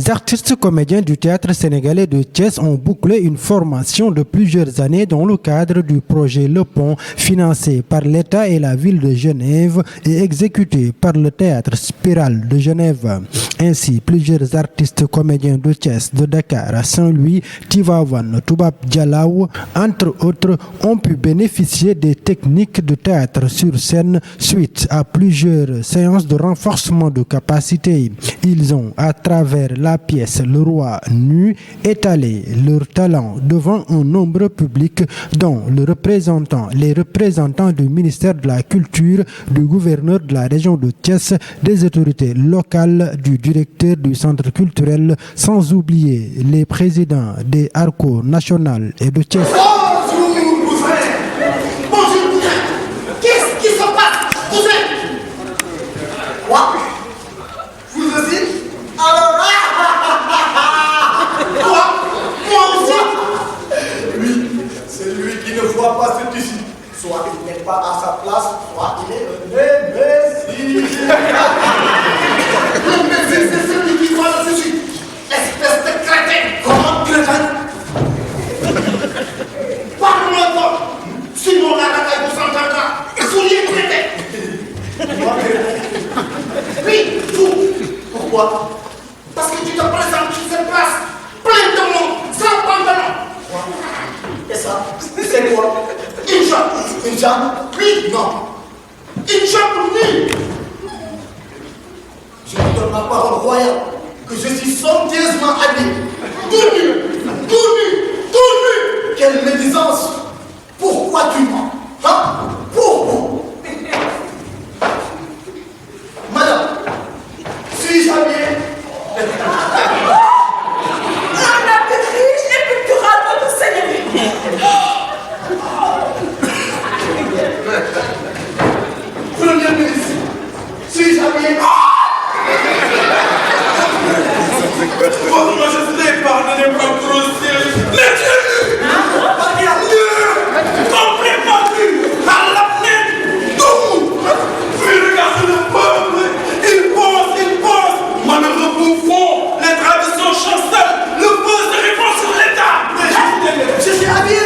Les artistes comédiens du théâtre sénégalais de Thiès ont bouclé une formation de plusieurs années dans le cadre du projet Le Pont, financé par l'État et la ville de Genève et exécuté par le théâtre Spirale de Genève. Ainsi, plusieurs artistes comédiens de Thiès, de Dakar à Saint-Louis, Tivaouane, Toubab Dialaw, entre autres, ont pu bénéficier des techniques de théâtre sur scène suite à plusieurs séances de renforcement de capacité. Ils ont, à travers la pièce Le Roi nu, étalé leur talent devant un nombre public dont les représentants du ministère de la Culture, du gouverneur de la région de Thiès, des autorités locales, du directeur du centre culturel, sans oublier les présidents des Arcos nationales et de Thiès. Pas cet ici. Soit il n'est pas à sa place, soit il est un imbécile. L'imbécile, c'est celui qui voit le suicide. Espèce de crétin. Comment crétin? Parle-moi pas. Sinon la bataille vous s'entendra. Vous y êtes crétin. Oui, vous. Pourquoi? Parce que tu te présentes sur cette place, plein de monde, sans pantalon. Et ça, c'est quoi? Une jambe. Une jambe? Oui, non. Une jambe nue. Je vous donne ma parole royale que je suis somptueusement habillé. Tout nu, tout nu, tout nu. Quelle médisance. Pourquoi tu mens? Hein? Pourquoi? Madame, suis-je habillé? Premier ministre, suis-je habillé? Votre Majesté, pardonnez-moi trop sérieux. Mais Dieu! Complètement nu! À l'apnée! Tout! Puis regardez le peuple! Il pense! Malheureux bouffon! Les traditions chancellent! Le peuple se répand sur l'État! Je suis habillé!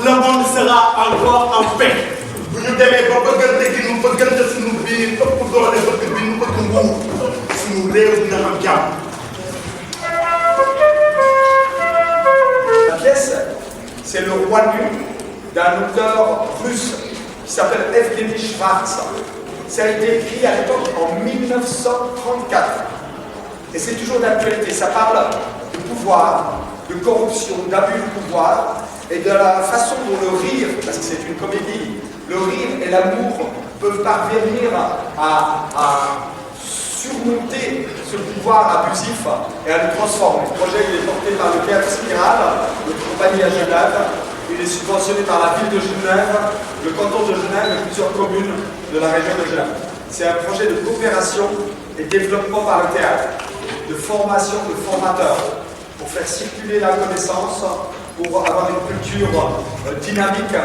Le monde sera encore en paix. Vous nous devez pas regarder qui nous regarde sur nous vies, pour qu'on les regarde nous pour qu'on nous sur nous rêves dans un camp. La pièce, c'est Le Roi nu d'un auteur russe qui s'appelle Evgeny Schwartz. Ça a été écrit à l'époque en 1934. Et c'est toujours d'actualité. Ça parle de pouvoir, de corruption, d'abus de pouvoir et de la façon dont le rire, parce que c'est une comédie, le rire et l'amour peuvent parvenir à surmonter ce pouvoir abusif et à le transformer. Le projet il est porté par le théâtre Spirale, notre compagnie à Genève. Il est subventionné par la ville de Genève, le canton de Genève et plusieurs communes de la région de Genève. C'est un projet de coopération et développement par le théâtre, de formation de formateurs, pour faire circuler la connaissance, pour avoir une culture dynamique.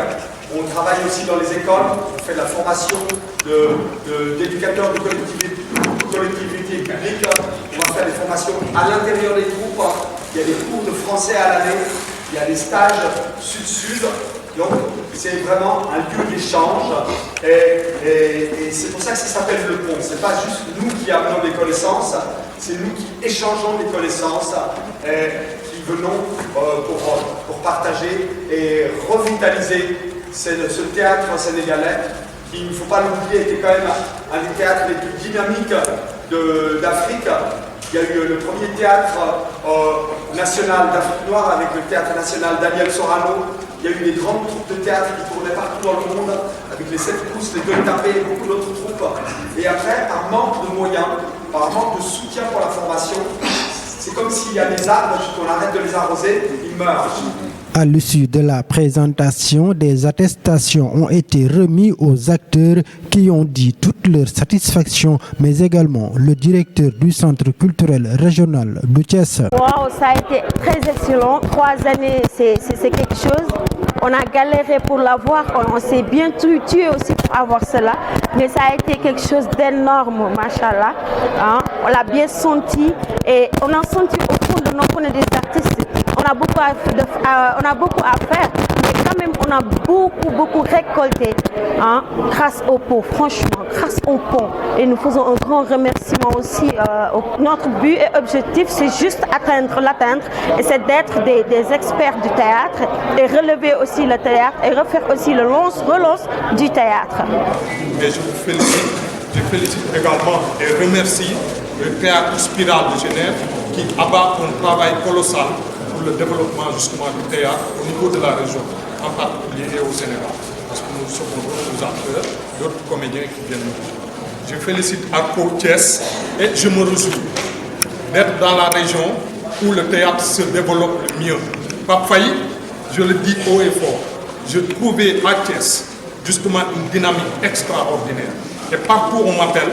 On travaille aussi dans les écoles, on fait de la formation d'éducateurs de collectivités publiques, on va faire des formations à l'intérieur des troupes, il y a des cours de français à l'année, il y a des stages sud-sud, donc c'est vraiment un lieu d'échange et c'est pour ça que ça s'appelle Le Pont. C'est pas juste nous qui amenons des connaissances, c'est nous qui échangeons des connaissances qui venons pour partager et revitaliser ce théâtre sénégalais, qui, il ne faut pas l'oublier, était quand même un des théâtres les plus dynamiques d'Afrique. Il y a eu le premier théâtre national d'Afrique noire avec le théâtre national d'Ariel Sorano. Il y a eu des grandes troupes de théâtre qui tournaient partout dans le monde, avec les 7 pouces, les 2 tapés et beaucoup d'autres troupes. Et après, par manque de moyens, par manque de soutien pour la formation, c'est comme s'il y a des arbres, qu'on arrête de les arroser, ils meurent. À l'issue de la présentation, des attestations ont été remises aux acteurs qui ont dit toute leur satisfaction, mais également le directeur du Centre culturel régional de Thiès. Wow, ça a été très excellent. 3 années, c'est quelque chose. On a galéré pour l'avoir, on s'est bien tué aussi pour avoir cela, mais ça a été quelque chose d'énorme, machallah. Hein? On l'a bien senti et on a senti au fond de nos qu'on est des artistes. On a beaucoup à faire, mais quand même on a beaucoup récolté hein, grâce au pont, franchement, grâce au pont. Et nous faisons un grand remerciement aussi. Notre but et objectif, c'est juste l'atteindre, et c'est d'être des experts du théâtre et relever aussi le théâtre et refaire aussi le relance du théâtre. Et je félicite également et remercie le théâtre Spirale de Genève qui abat un travail colossal pour le développement justement du théâtre au niveau de la région, en particulier au Sénégal, parce que nous sommes d'autres acteurs, d'autres comédiens qui viennent nous rejoindre. Je félicite Arco Thiès et je me réjouis d'être dans la région où le théâtre se développe le mieux. Pape Faye, je le dis haut et fort, je trouvais à Thiès justement une dynamique extraordinaire. Et partout on m'appelle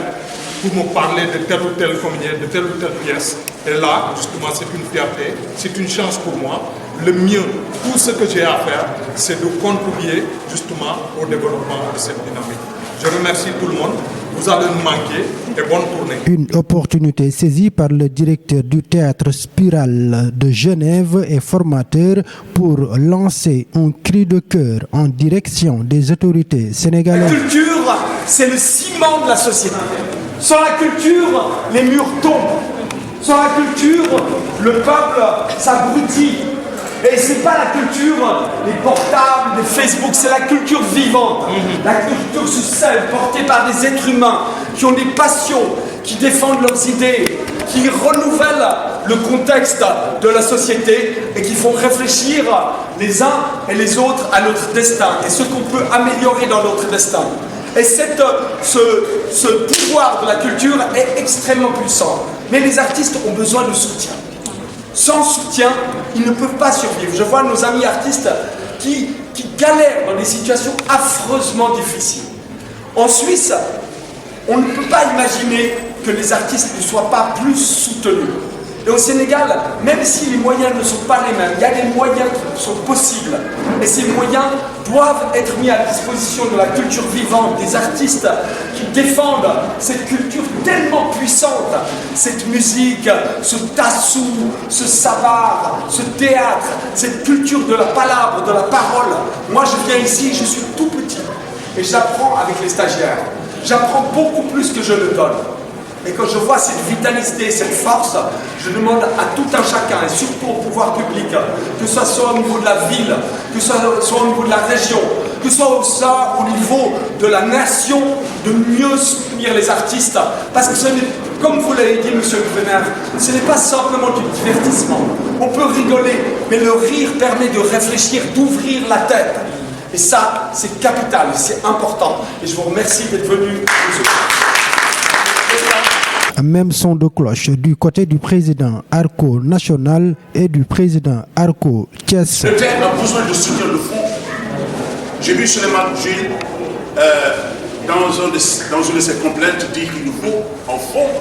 pour me parler de tel ou tel comédien, de telle ou telle pièce. Et là, justement, c'est une fierté, c'est une chance pour moi. Le mieux, tout ce que j'ai à faire, c'est de contribuer justement au développement de cette dynamique. Je remercie tout le monde. Vous allez nous manquer et bonne tournée. Une opportunité saisie par le directeur du théâtre Spirale de Genève et formateur pour lancer un cri de cœur en direction des autorités sénégalaises. La culture, c'est le ciment de la société. Sans la culture, les murs tombent. Sans la culture, le peuple s'abrutit. Et c'est pas la culture, les portables, les Facebook, c'est la culture vivante. La culture sous selle, portée par des êtres humains qui ont des passions, qui défendent leurs idées, qui renouvellent le contexte de la société et qui font réfléchir les uns et les autres à notre destin et ce qu'on peut améliorer dans notre destin. Et ce pouvoir de la culture est extrêmement puissant. Mais les artistes ont besoin de soutien. Sans soutien, ils ne peuvent pas survivre. Je vois nos amis artistes qui galèrent dans des situations affreusement difficiles. En Suisse, on ne peut pas imaginer que les artistes ne soient pas plus soutenus. Et au Sénégal, même si les moyens ne sont pas les mêmes, il y a des moyens qui sont possibles. Et ces moyens doivent être mis à disposition de la culture vivante, des artistes qui défendent cette culture tellement puissante, cette musique, ce tassou, ce sabar, ce théâtre, cette culture de la palabre, de la parole. Moi, je viens ici, je suis tout petit et j'apprends avec les stagiaires. J'apprends beaucoup plus que je ne donne. Et quand je vois cette vitalité, cette force, je demande à tout un chacun, et surtout au pouvoir public, que ce soit au niveau de la ville, que ce soit au niveau de la région, que ce soit au niveau de la nation, de mieux soutenir les artistes. Parce que ce n'est, comme vous l'avez dit, monsieur le gouverneur, ce n'est pas simplement du divertissement. On peut rigoler, mais le rire permet de réfléchir, d'ouvrir la tête. Et ça, c'est capital, c'est important. Et je vous remercie d'être venu. Même son de cloche du côté du président Arco national et du président Arco Thiès. Le théâtre a besoin de soutien de fonds. J'ai vu Suleiman Jules dans une de ses complaintes dire qu'il nous faut un fonds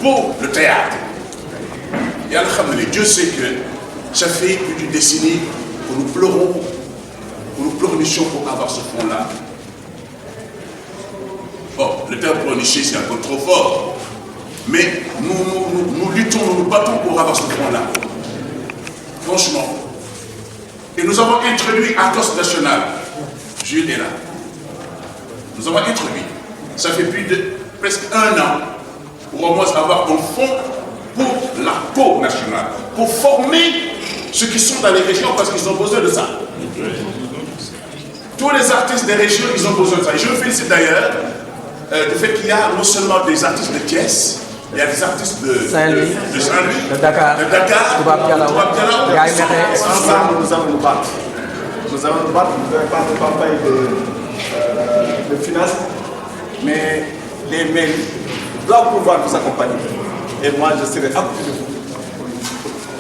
pour le théâtre. Et alhamdoulilah, Dieu sait que ça fait plus d'une décennie que nous pleurnichons pour avoir ce fonds-là. Bon, le terme pleurnicher, c'est un peu trop fort. Mais nous luttons, nous nous battons pour avoir ce fonds-là. Franchement. Et nous avons introduit Arcos National. Jules est là. Nous avons introduit. Ça fait plus de presque 1 an pour au moins avoir un fonds pour l'Arco National. Pour former ceux qui sont dans les régions parce qu'ils ont besoin de ça. Tous les artistes des régions, ils ont besoin de ça. Et je me félicite d'ailleurs du fait qu'il y a non seulement des artistes de Thiès, il y a des artistes de Saint-Louis, de Dakar, Toubab Dialaw. Ensemble, nous allons nous battre. Nous allons nous battre, nous n'avons pas de campagne de finances, mais les mairies doivent pouvoir nous accompagner. Et moi, je serai à côté de vous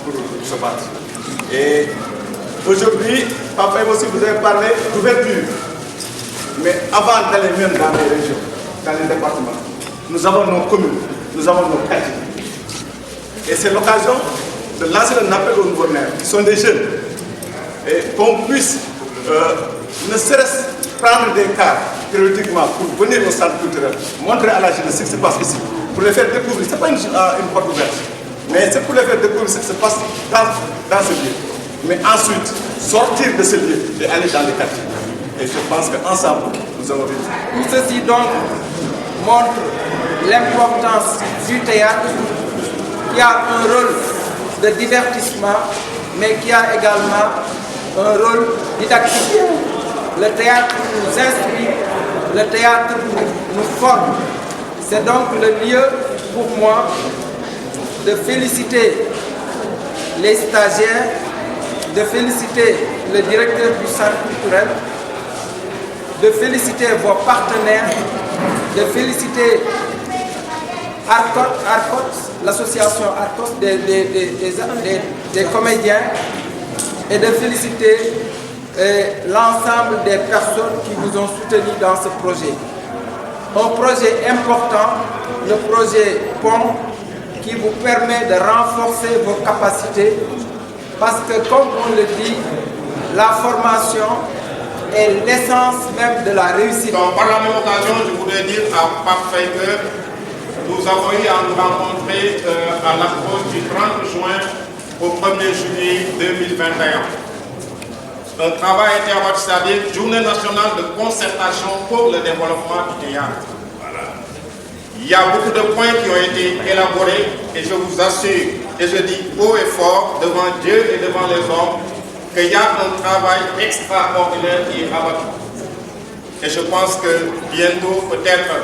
pour se battre. Et aujourd'hui, Papa aussi, vous avez parlé d'ouverture. Mais avant d'aller même dans les régions, dans les départements, nous avons nos communes, nous avons nos quartiers. Et c'est l'occasion de lancer un appel aux nouveaux maires, qui sont des jeunes, et qu'on puisse ne serait-ce prendre des cas périodiquement pour venir au centre culturel, montrer à la jeunesse ce qui se passe ici, pour les faire découvrir. Ce n'est pas une porte ouverte, mais c'est pour les faire découvrir ce qui se passe dans ce lieu. Mais ensuite, sortir de ce lieu et aller dans les quartiers. Et je pense qu'ensemble, nous allons réussir. Tout ceci donc montre l'importance du théâtre, qui a un rôle de divertissement, mais qui a également un rôle didactique. Le théâtre nous instruit, le théâtre nous forme. C'est donc le lieu pour moi de féliciter les stagiaires, de féliciter le directeur du centre culturel, de féliciter vos partenaires, de féliciter Arcot, l'association Arcot des comédiens, et de féliciter l'ensemble des personnes qui vous ont soutenu dans ce projet. Un projet important, le projet PON, qui vous permet de renforcer vos capacités, parce que comme on le dit, la formation est l'essence même de la réussite. Donc, par la même occasion, je voudrais dire à Pape Faye que nous avons eu à nous rencontrer à l'approche du 30 juin au 1er juillet 2021. Un travail a été abattu, c'est-à-dire Journée nationale de concertation pour le développement du théâtre. Voilà. Il y a beaucoup de points qui ont été élaborés et je vous assure, et je dis haut et fort devant Dieu et devant les hommes, qu'il y a un travail extraordinaire qui est abattu. Et je pense que bientôt, peut-être,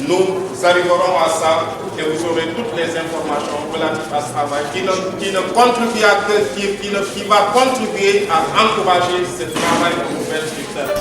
nous arriverons à ça et vous aurez toutes les informations relatives à ce travail qui va contribuer à encourager ce travail que vous faites sur terre.